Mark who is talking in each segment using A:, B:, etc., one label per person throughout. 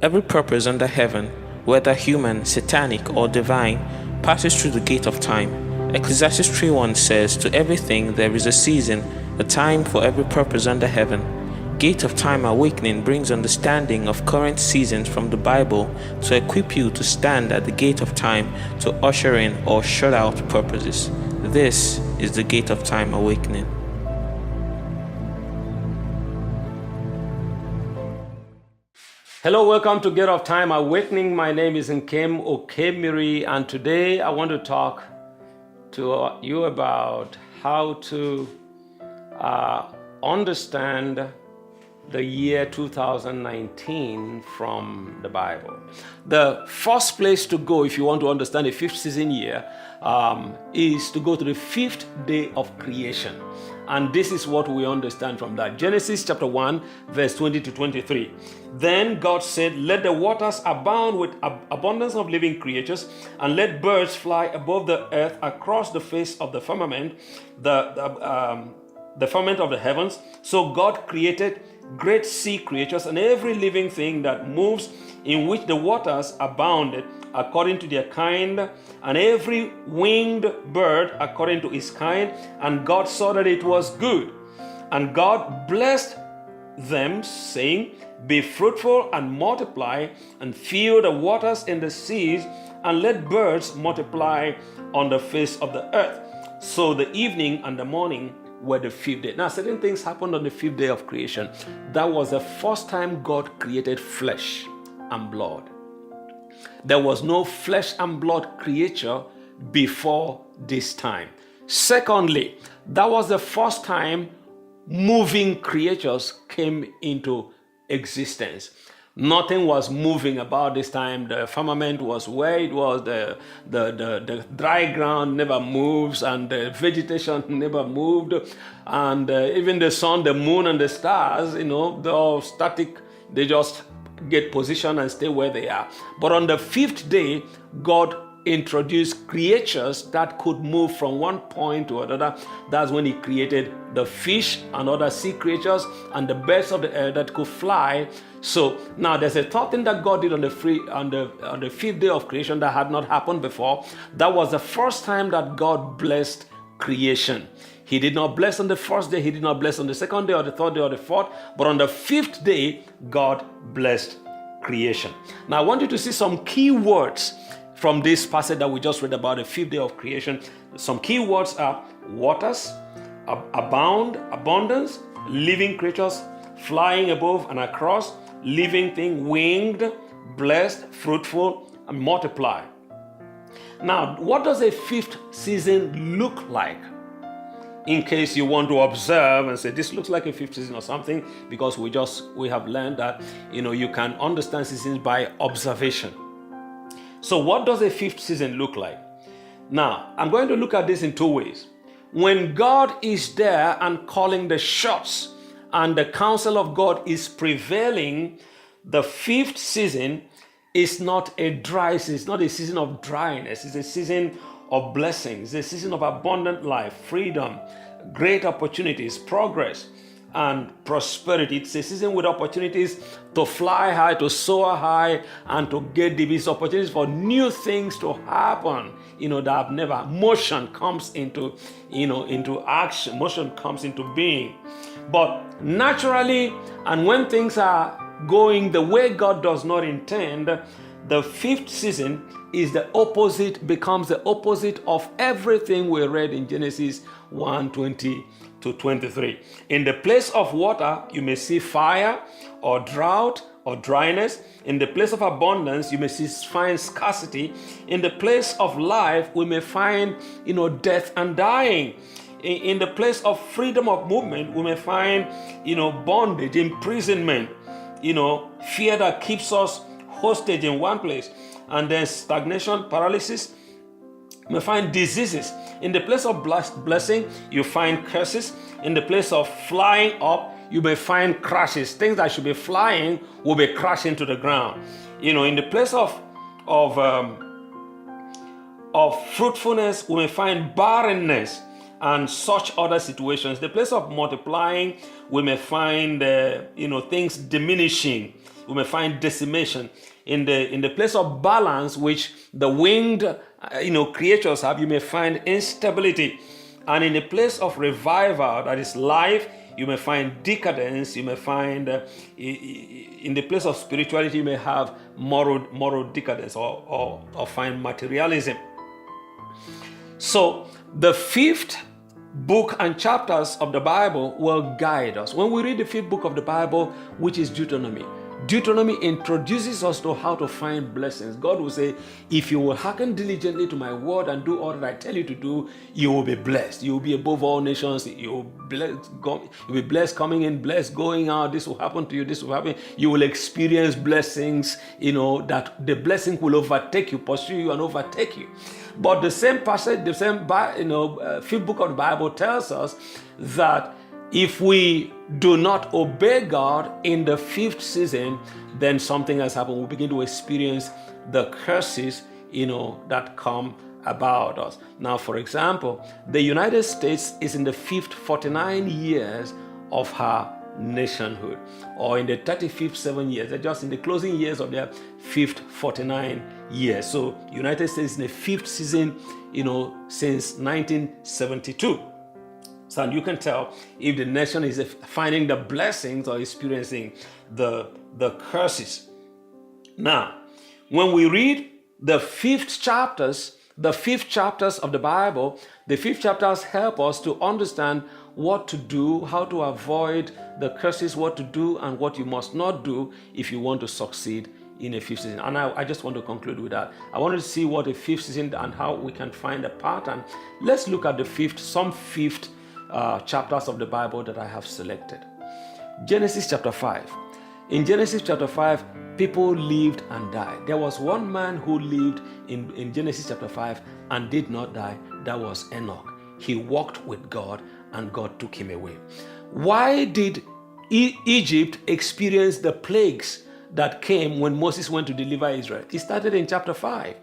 A: Every purpose under heaven, whether human, satanic, or divine, passes through the gate of time. Ecclesiastes 3:1 says, "To everything there is a season, a time for every purpose under heaven." Gate of Time Awakening brings understanding of current seasons from the Bible to equip you to stand at the gate of time to usher in or shut out purposes. This is the Gate of Time Awakening.
B: Hello, welcome to Gate of Time Awakening. My name is Nkem Okemiri, and today I want to talk to you about how to understand the year 2019 from the Bible. The first place to go if you want to understand the fifth season year is to go to the fifth day of creation. And this is what we understand from that. Genesis chapter 1, verse 20 to 23. Then God said, "Let the waters abound with abundance of living creatures, and let birds fly above the earth across the face of the firmament, the firmament of the heavens." So God created great sea creatures and every living thing that moves, in which the waters abounded according to their kind, and every winged bird according to his kind. And God saw that it was good. And God blessed them, saying, "Be fruitful and multiply, and fill the waters in the seas, and let birds multiply on the face of the earth." So the evening and the morning were the fifth day. Now, certain things happened on the fifth day of creation. That was the first time God created flesh and blood. There was no flesh and blood creature before this time. Secondly, that was the first time moving creatures came into existence. Nothing was moving about this time. The firmament was where it was. The dry ground never moves, and the vegetation never moved. And even the sun, the moon, and the stars, they're all static. They just get position and stay where they are. But on the fifth day, God introduced creatures that could move from one point to another. That's when he created the fish and other sea creatures and the birds of the air that could fly. So now there's a third thing that God did on the fifth day of creation that had not happened before. That was the first time that God blessed creation. He did not bless on the first day, he did not bless on the second day or the third day or the fourth, but on the fifth day, God blessed creation. Now I want you to see some key words from this passage that we just read about the fifth day of creation. Some key words are waters, abound, abundance, living creatures, flying above and across, living thing, winged, blessed, fruitful, and multiply. Now, what does a fifth season look like? In case you want to observe and say, this looks like a fifth season or something, because we have learned that, you can understand seasons by observation. So what does a fifth season look like? Now, I'm going to look at this in two ways. When God is there and calling the shots, and the counsel of God is prevailing, the fifth season is not a dry season. It's not a season of dryness. It's a season of blessings. It's a season of abundant life, freedom, great opportunities, progress, and prosperity. It's a season with opportunities to fly high, to soar high, and to get these opportunities for new things to happen, that have never. Motion comes into action. Motion comes into being. But naturally, and when things are going the way God does not intend, the fifth season becomes the opposite of everything we read in Genesis 1:20 to 23. In the place of water, you may see fire or drought or dryness. In the place of abundance, you may find scarcity. In the place of life, we may find, death and dying. In the place of freedom of movement, we may find, bondage, imprisonment, fear that keeps us hostage in one place, and then stagnation, paralysis. You may find diseases. In the place of blessing, you find curses. In the place of flying up, you may find crashes. Things that should be flying will be crashing to the ground. In the place of fruitfulness, we may find barrenness and such other situations. The place of multiplying, we may find things diminishing. we may find decimation. In the place of balance, which the winged creatures have, you may find instability. And in the place of revival, that is life, you may find decadence. You may find in the place of spirituality, you may have moral decadence or find materialism. So the fifth book and chapters of the Bible will guide us. When we read the fifth book of the Bible, which is Deuteronomy introduces us to how to find blessings. God will say, if you will hearken diligently to my word and do all that I tell you to do, you will be blessed. You will be above all nations. You'll be blessed coming in, blessed going out. This will happen to you. This will happen. You will experience blessings, that the blessing will overtake you, pursue you and overtake you. But the same passage, the same fifth book of the Bible tells us that if we do not obey God in the fifth season, then something has happened. We begin to experience the curses, that come about us. Now, for example, the United States is in the fifth 49 years of her nationhood, or in the 35th 7 years. They're just in the closing years of their fifth 49 years. So, United States in the fifth season, since 1972. So you can tell if the nation is finding the blessings or experiencing the curses. Now, when we read the fifth chapters of the Bible, the fifth chapters help us to understand what to do, how to avoid the curses, what to do and what you must not do if you want to succeed in a fifth season. And I just want to conclude with that. I want to see what a fifth season and how we can find a pattern. Let's look at some fifth chapters of the Bible that I have selected. Genesis chapter 5. In Genesis chapter 5, people lived and died. There was one man who lived in Genesis chapter 5 and did not die. That was Enoch. He walked with God and God took him away. Why did Egypt experience the plagues that came when Moses went to deliver Israel? It started in chapter 5.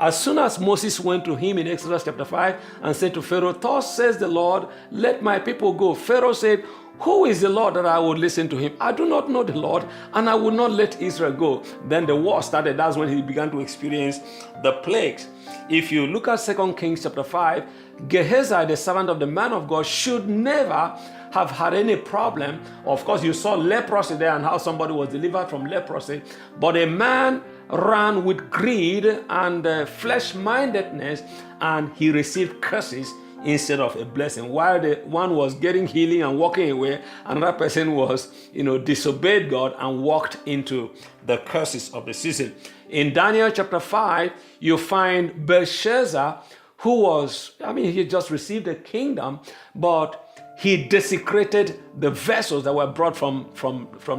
B: As soon as Moses went to him in Exodus chapter 5 and said to Pharaoh, "Thus says the Lord, let my people go." Pharaoh said, "Who is the Lord that I would listen to him? I do not know the Lord, and I will not let Israel go." Then the war started. That's when he began to experience the plagues. If you look at 2 Kings chapter 5, Gehazi, the servant of the man of God, should never have had any problem. Of course, you saw leprosy there and how somebody was delivered from leprosy. But a man ran with greed and flesh-mindedness, and he received curses instead of a blessing. While the one was getting healing and walking away, another person was, disobeyed God and walked into the curses of the season. In Daniel chapter 5, you find Belshazzar, he just received a kingdom, but he desecrated the vessels that were brought from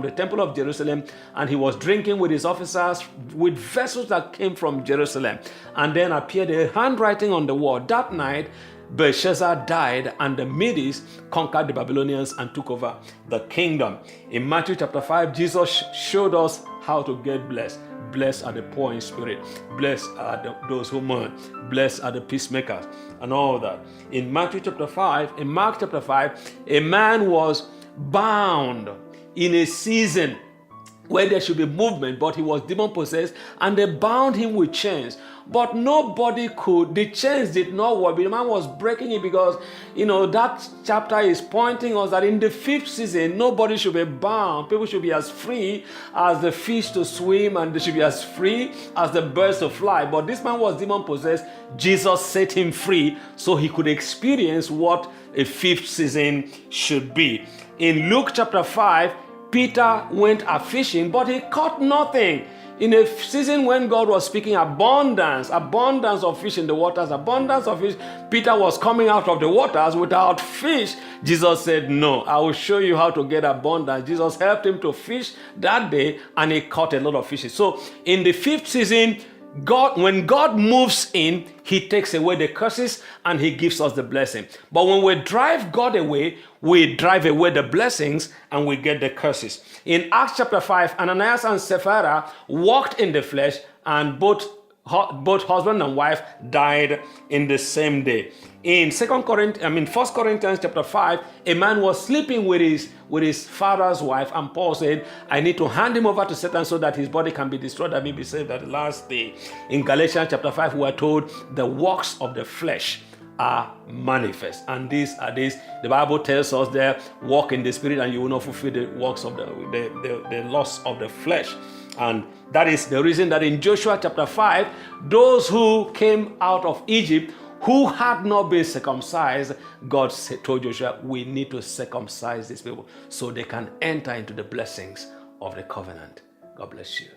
B: the temple of Jerusalem, and he was drinking with his officers with vessels that came from Jerusalem. And then appeared a handwriting on the wall. That night, Belshazzar died, and the Medes conquered the Babylonians and took over the kingdom. In Matthew chapter 5, Jesus showed us how to get blessed. Blessed are the poor in spirit. Blessed are those who mourn. Blessed are the peacemakers, and all that. In Mark chapter 5, a man was bound in a season where there should be movement, but he was demon possessed, and they bound him with chains. But nobody could. The chains did not work. The man was breaking it because, that chapter is pointing us that in the fifth season, nobody should be bound. People should be as free as the fish to swim, and they should be as free as the birds to fly. But this man was demon possessed. Jesus set him free so he could experience what a fifth season should be. In Luke chapter 5, Peter went a-fishing, but he caught nothing. In a season when God was speaking abundance of fish in the waters, abundance of fish, Peter was coming out of the waters without fish. Jesus said, "No, I will show you how to get abundance." Jesus helped him to fish that day, and he caught a lot of fishes. So in the fifth season, when God moves in, he takes away the curses and he gives us the blessing. But when we drive God away, we drive away the blessings and we get the curses. In Acts chapter 5, Ananias and Sapphira walked in the flesh, and both husband and wife died in the same day. in 1 Corinthians chapter 5, a man was sleeping with his father's wife, and Paul said, I need to hand him over to Satan so that his body can be destroyed and may be saved at the last day. In Galatians chapter 5, we are told the works of the flesh are manifest, and these are the Bible tells us there, walk in the spirit and you will not fulfill the works of the lusts of the flesh. And that is the reason that in Joshua chapter 5, those who came out of Egypt who had not been circumcised, God told Joshua, we need to circumcise these people so they can enter into the blessings of the covenant. God bless you.